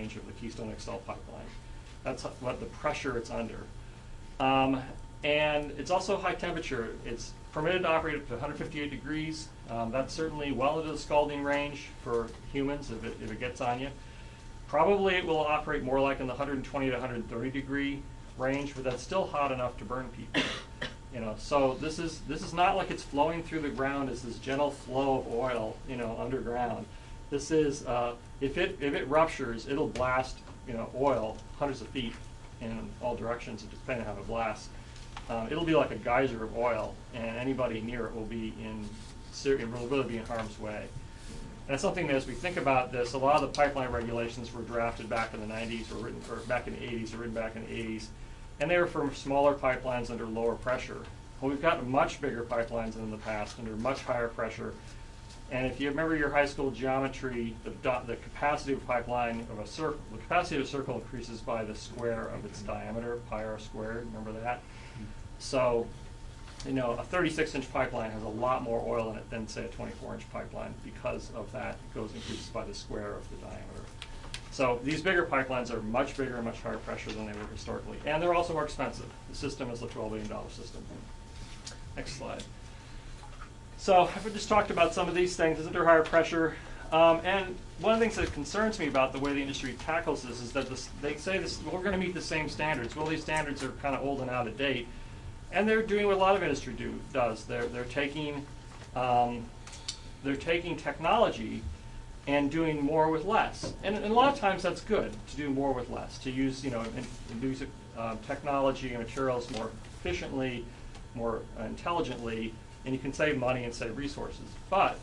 range of the Keystone XL pipeline. That's what the pressure it's under. And it's also high temperature. It's permitted to operate up to 158 degrees. That's certainly well into the scalding range for humans if it gets on you. Probably it will operate more like in the 120 to 130 degree range, but that's still hot enough to burn people. So this is not like it's flowing through the ground as this gentle flow of oil, underground. This is if it ruptures, it'll blast oil hundreds of feet in all directions, depending on how it blasts. It'll be like a geyser of oil, and anybody near it will be really be in harm's way. And that's something that, as we think about this, a lot of the pipeline regulations were drafted back in the 90s, or back in the 80s, or written back in the 80s, and they were for smaller pipelines under lower pressure. Well, we've got much bigger pipelines than in the past under much higher pressure. And if you remember your high school geometry, the capacity of a pipeline of a circle, the capacity of a circle increases by the square of its diameter, pi r squared. Remember that? So, a 36-inch pipeline has a lot more oil in it than, say, a 24-inch pipeline. Because of that, it increases by the square of the diameter. So these bigger pipelines are much bigger and much higher pressure than they were historically, and they're also more expensive. The system is a $12 billion system. Next slide. So I've just talked about some of these things. Under higher pressure, and one of the things that concerns me about the way the industry tackles this is that they say we're going to meet the same standards. Well, these standards are kind of old and out of date. And they're doing what a lot of industry does. They're taking technology and doing more with less. And a lot of times that's good to do more with less, to use use technology and materials more efficiently, more intelligently, and you can save money and save resources. But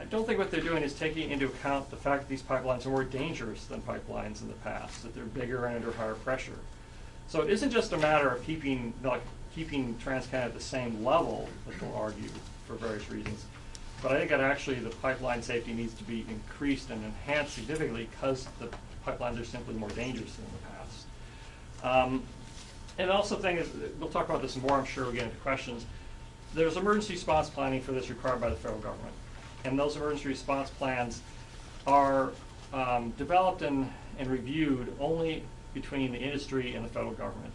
I don't think what they're doing is taking into account the fact that these pipelines are more dangerous than pipelines in the past, that they're bigger and under higher pressure. So it isn't just a matter of keeping TransCanada at the same level, which we'll argue for various reasons. But I think that actually the pipeline safety needs to be increased and enhanced significantly because the pipelines are simply more dangerous than in the past. And also thing is, we'll talk about this more, I'm sure we'll get into questions. There's emergency response planning for this required by the federal government. And those emergency response plans are developed and reviewed only between the industry and the federal government.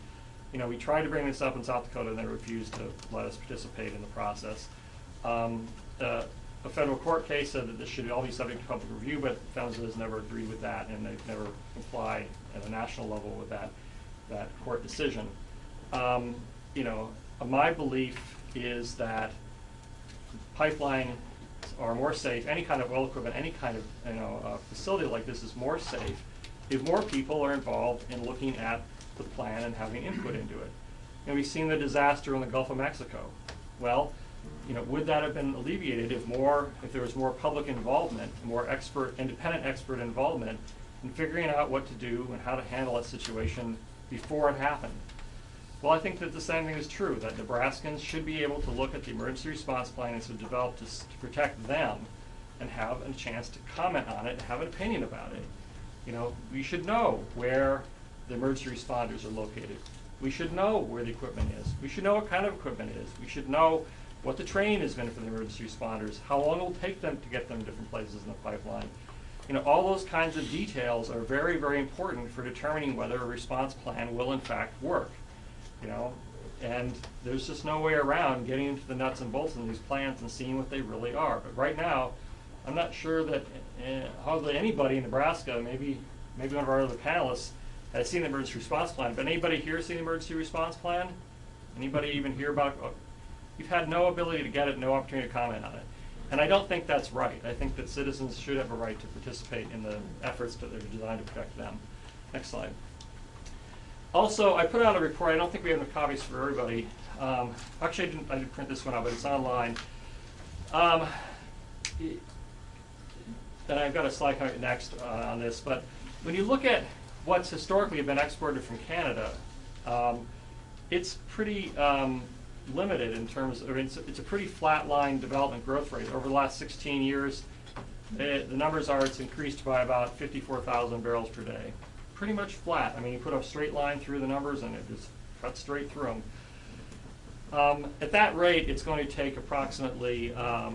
We tried to bring this up in South Dakota, and they refused to let us participate in the process. A federal court case said that this should all be subject to public review, but FEMSA has never agreed with that, and they've never complied at a national level with that court decision. My belief is that pipelines are more safe. Any kind of oil equipment, any kind of facility like this is more safe if more people are involved in looking at the plan and having input into it. We've seen the disaster in the Gulf of Mexico. Well, would that have been alleviated if there was more public involvement, more independent expert involvement in figuring out what to do and how to handle a situation before it happened? Well, I think that the same thing is true, that Nebraskans should be able to look at the emergency response plan that's developed to protect them and have a chance to comment on it and have an opinion about it. We should know where the emergency responders are located. We should know where the equipment is. We should know what kind of equipment it is. We should know what the training has been for the emergency responders, how long it will take them to get them to different places in the pipeline. All those kinds of details are very, very important for determining whether a response plan will in fact work. And there's just no way around getting into the nuts and bolts of these plans and seeing what they really are. But right now, I'm not sure that hardly anybody in Nebraska, maybe one of our other panelists, has seen the emergency response plan. But anybody here seen the emergency response plan? Anybody even hear about it? You've had no ability to get it, no opportunity to comment on it. And I don't think that's right. I think that citizens should have a right to participate in the efforts that are designed to protect them. Next slide. Also, I put out a report. I don't think we have enough copies for everybody. Actually, I didn't print this one out, but it's online. And I've got a slide coming next on this. But when you look at what's historically been exported from Canada, it's pretty limited in terms of, it's a pretty flat-line development growth rate. Over the last 16 years, the numbers are it's increased by about 54,000 barrels per day. Pretty much flat. I mean, you put a straight line through the numbers and it just cuts straight through them. At that rate, it's going to take approximately, I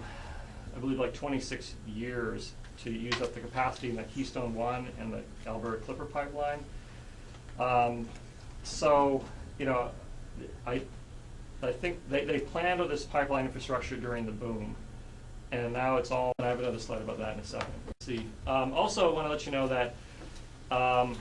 believe, like 26 years to use up the capacity in the Keystone 1 and the Alberta Clipper pipeline. So, you know, I think they planned on this pipeline infrastructure during the boom, and now it's all, and I have another slide about that in a second. Let's see. Also, I want to let you know that a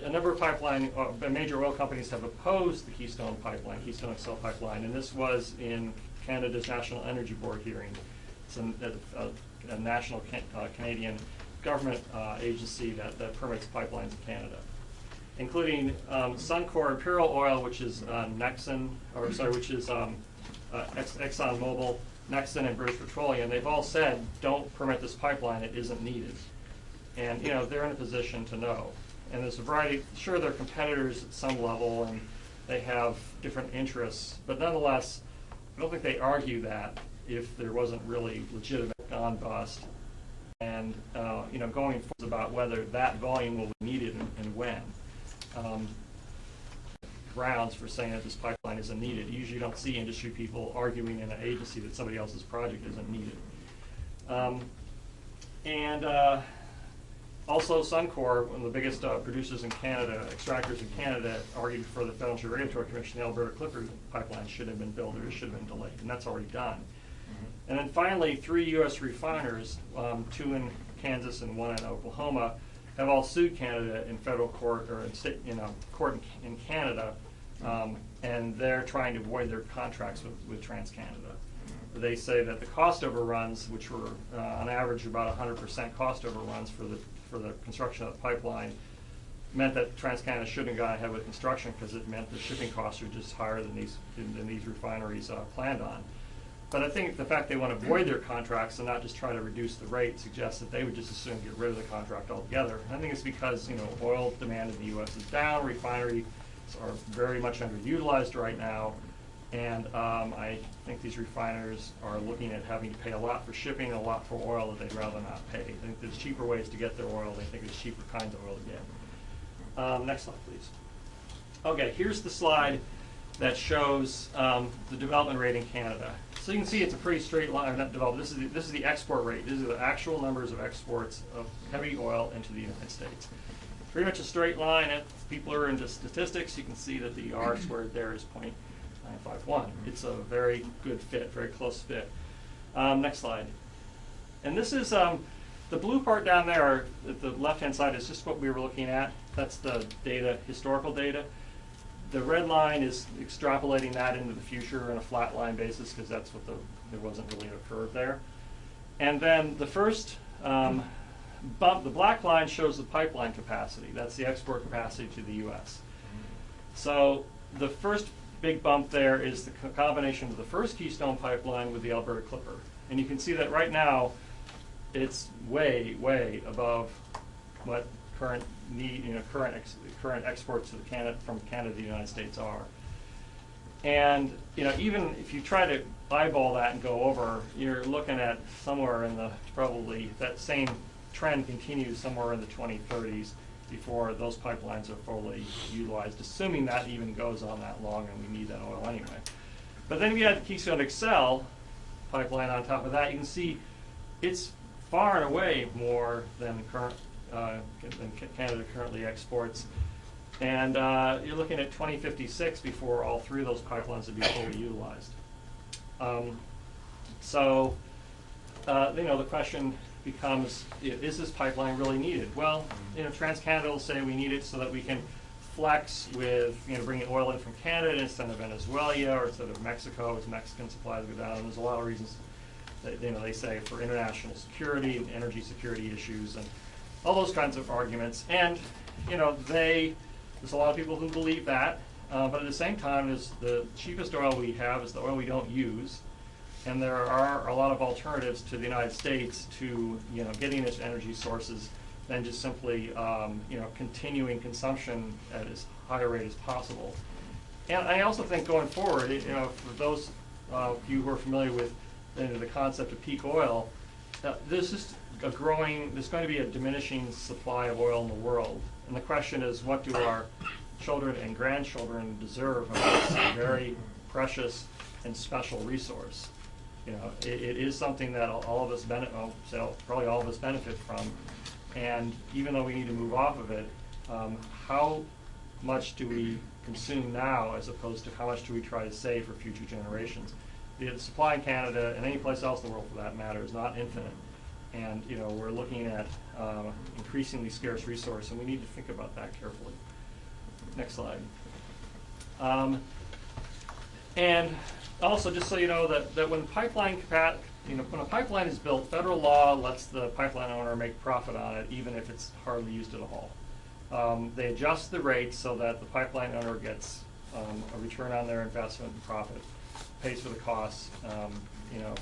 number of major oil companies have opposed the Keystone pipeline, Keystone XL pipeline, and this was in Canada's National Energy Board hearing. It's a national Canadian government agency that permits pipelines in Canada, including Suncor Imperial Oil, which is which is ExxonMobil, Nexen, and British Petroleum. They've all said, don't permit this pipeline, it isn't needed. And, you know, they're in a position to know. And there's a variety, sure, they're competitors at some level, and they have different interests, but nonetheless, I don't think they argue that if there wasn't really legitimate gone bust. And, you know, going forward about whether that volume will be needed and when. Grounds for saying that this pipeline isn't needed. You usually don't see industry people arguing in an agency that somebody else's project isn't needed. Also, Suncor, one of the biggest producers in Canada, extractors in Canada, argued for the Federal Energy Regulatory Commission the Alberta Clipper pipeline should have been built or should have been delayed, and that's already done. And then finally, 3 U.S. refiners, 2 in Kansas and 1 in Oklahoma, have all sued Canada in federal court or in court in Canada, and they're trying to avoid their contracts with TransCanada. They say that the cost overruns, which were on average about 100% cost overruns for the construction of the pipeline, meant that TransCanada shouldn't have gone ahead with construction because it meant the shipping costs are just higher than these refineries planned on. But I think the fact they want to avoid their contracts and not just try to reduce the rate suggests that they would just as soon get rid of the contract altogether. And I think it's because, you know, oil demand in the U.S. is down, refineries are very much underutilized right now, and I think these refiners are looking at having to pay a lot for shipping and a lot for oil that they'd rather not pay. I think there's cheaper ways to get their oil. They think there's cheaper kinds of oil to get. Next slide, please. Okay, here's the slide that shows the development rate in Canada. So you can see it's a pretty straight line, not development. This is the export rate. These are the actual numbers of exports of heavy oil into the United States. Pretty much a straight line. If people are into statistics, you can see that the R squared there is 0.951. It's a very good fit, very close fit. Next slide. And this is the blue part down there at the left-hand side is just what we were looking at. That's the data, historical data. The red line is extrapolating that into the future on a flat line basis because that's what there wasn't really a curve there. And then the first bump, the black line shows the pipeline capacity. That's the export capacity to the U.S. So the first big bump there is the combination of the first Keystone pipeline with the Alberta Clipper. And you can see that right now it's way, way above what current need, current exports to from Canada to the United States are. And even if you try to eyeball that and go over, you're looking at somewhere in the probably that same trend continues somewhere in the 2030s before those pipelines are fully utilized, assuming that even goes on that long and we need that oil anyway. But then if you add the Keystone XL pipeline on top of that, you can see it's far and away more than Canada currently exports. And you're looking at 2056 before all three of those pipelines would be fully utilized. The question becomes, is this pipeline really needed? Well, TransCanada will say we need it so that we can flex with bringing oil in from Canada instead of Venezuela or instead of Mexico, as Mexican supplies go down. And there's a lot of reasons that they say for international security and energy security issues and all those kinds of arguments. And there's a lot of people who believe that, but at the same time, the cheapest oil we have is the oil we don't use. And there are a lot of alternatives to the United States to getting its energy sources than just simply continuing consumption at as high a rate as possible. And I also think going forward, for those of you who are familiar with the concept of peak oil, there's going to be a diminishing supply of oil in the world. And the question is, what do our children and grandchildren deserve of this very precious and special resource? it is something that all of us probably all of us benefit from. And even though we need to move off of it, how much do we consume now as opposed to how much do we try to save for future generations? The supply in Canada and any place else in the world for that matter is not infinite. And we're looking at increasingly scarce resource, and we need to think about that carefully. Next slide. And also, just so you know that when when a pipeline is built, federal law lets the pipeline owner make profit on it, even if it's hardly used at all. They adjust the rates so that the pipeline owner gets a return on their investment and profit, pays for the costs,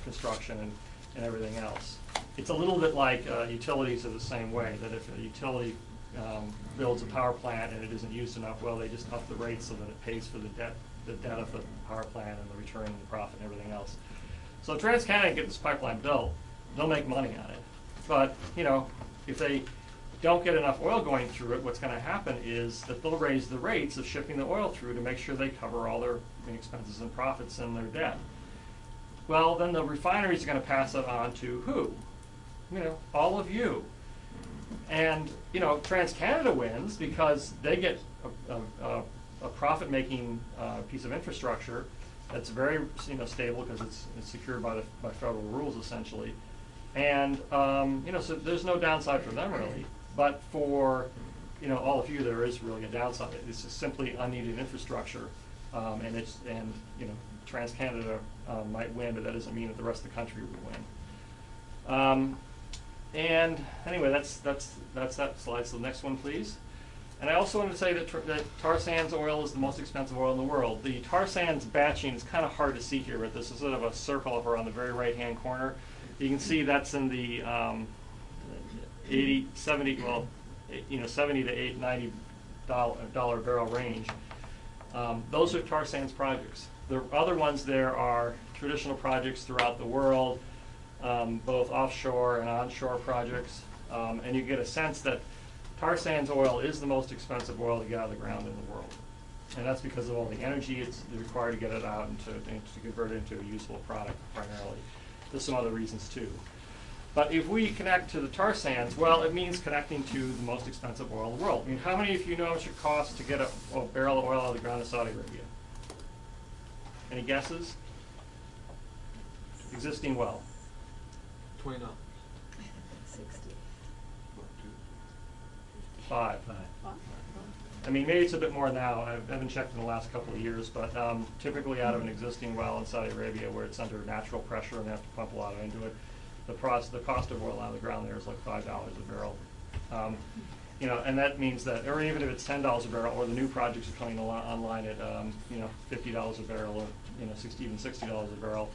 construction and everything else. It's a little bit like utilities are the same way, that if a utility builds a power plant and it isn't used enough, well, they just up the rates so that it pays for the debt of the power plant and the return and the profit and everything else. So if TransCanada can get this pipeline built, they'll make money on it. But, if they don't get enough oil going through it, what's going to happen is that they'll raise the rates of shipping the oil through to make sure they cover all their expenses and profits and their debt. Well, then the refineries are going to pass it on to who? All of you. And, TransCanada wins because they get a profit-making piece of infrastructure that's very stable because it's secured by federal rules essentially, and so there's no downside for them really. But for all of you, there is really a downside. It's just simply unneeded infrastructure, and TransCanada might win, but that doesn't mean that the rest of the country will win. And anyway, that's that slide. So the next one, please. And I also want to say that tar sands oil is the most expensive oil in the world. The tar sands batching is kind of hard to see here, but this is sort of a circle over on the very right-hand corner. You can see that's in the 70 to $90 barrel range. Those are tar sands projects. The other ones there are traditional projects throughout the world, both offshore and onshore projects, and you get a sense that tar sands oil is the most expensive oil to get out of the ground in the world. And that's because of all the energy it's required to get it out and to convert it into a useful product primarily. There's some other reasons too. But if we connect to the tar sands, well, it means connecting to the most expensive oil in the world. How many of you know it should cost to get a barrel of oil out of the ground in Saudi Arabia? Any guesses? Existing well. $20. 60. Five. Maybe it's a bit more now. I haven't checked in the last couple of years, but typically out of an existing well in Saudi Arabia where it's under natural pressure and they have to pump a lot into it, the cost of oil out of the ground there is like $5 a barrel. And that means that, or even if it's $10 a barrel, or the new projects are coming online at $50 a barrel, or even $60 a barrel,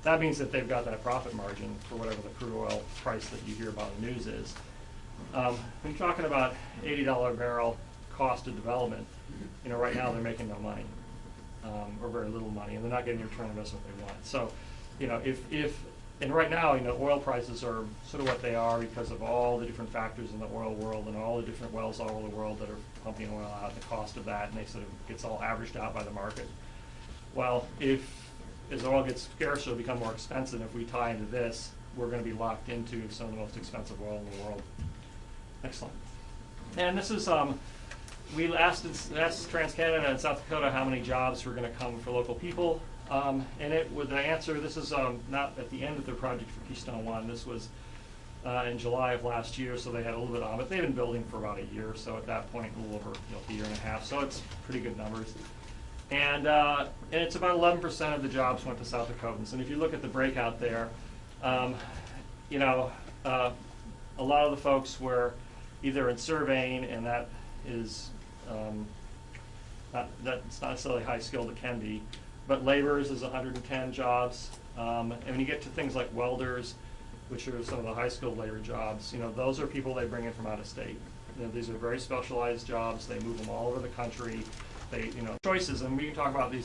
that means that they've got that profit margin for whatever the crude oil price that you hear about in the news is. When you're talking about $80 a barrel cost of development, right now they're making no money, or very little money, and they're not getting the return on investment they want. So, and right now, oil prices are sort of what they are because of all the different factors in the oil world and all the different wells all over the world that are pumping oil out, and the cost of that, and they sort of gets all averaged out by the market. Well, as oil gets scarcer, it'll become more expensive. If we tie into this, we're going to be locked into some of the most expensive oil in the world. Excellent. And this is, we asked TransCanada and South Dakota how many jobs were going to come for local people. And with the answer, this is not at the end of their project for Keystone 1. This was in July of last year, so they had a little bit on it. They've been building for about a year, so at that point, a little over a year and a half. So it's pretty good numbers. And it's about 11% of the jobs went to South Dakotans. And if you look at the breakout there, a lot of the folks were either in surveying, and that is that's not necessarily high skilled, it can be, but laborers is 110 jobs. And when you get to things like welders, which are some of the high skilled labor jobs, those are people they bring in from out of state. These are very specialized jobs. They move them all over the country. They, choices, and we can talk about these